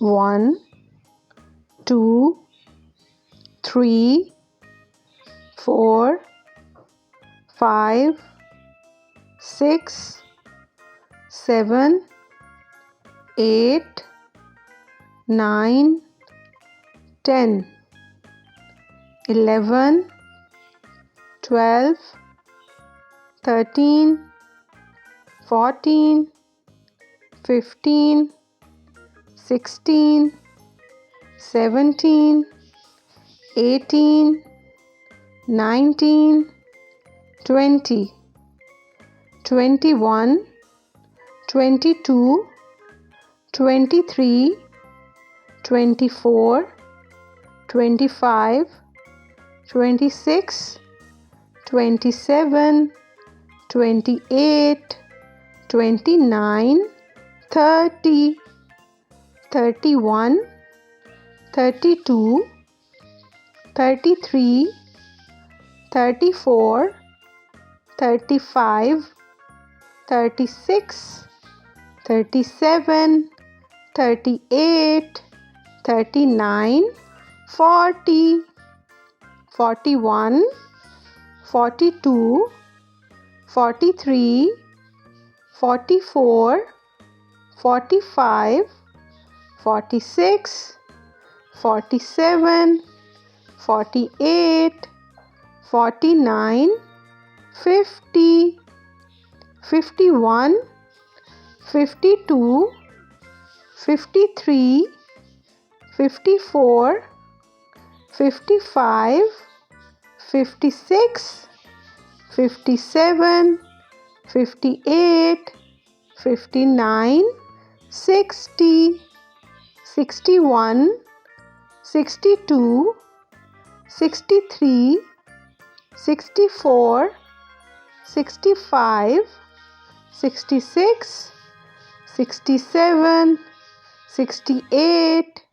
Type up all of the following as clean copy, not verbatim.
1, 2, 3, 4, 5, 6, 7, 8, 9, 10, 11, 12, 13, 14, 15, 16, 17, 18, 19, 20, 21, 22, 23, 24, 25, 26, 27, 28, 29, 30, 31, 32, 33, 34, 35, 36, 37, 38, 39, 40, 41, 42, 43, 44, 45, 46, 47, 48, 49, 50, 51, 52, 53, 54, 55, 56, 57, 58, 59, 60, 61, 62, 63, 64, 65, 66, 67, 68,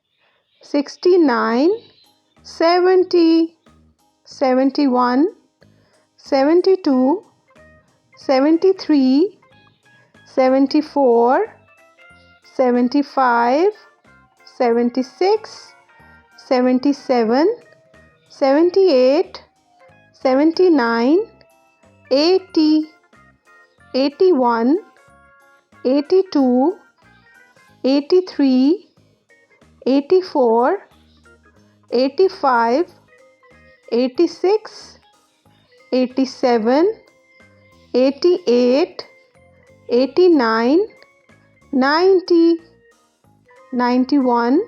69, 70, 71, 72, 73, 74, 75, 76, 77, 78, 79, 80, 81, 82, 83, 84, 85, 86, 87, 88, 89, 90, 91,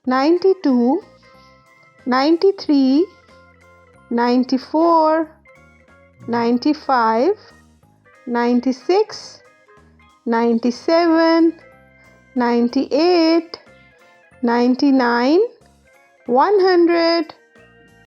92, 93, 94, 95, 96, 97, 98, 99, 100.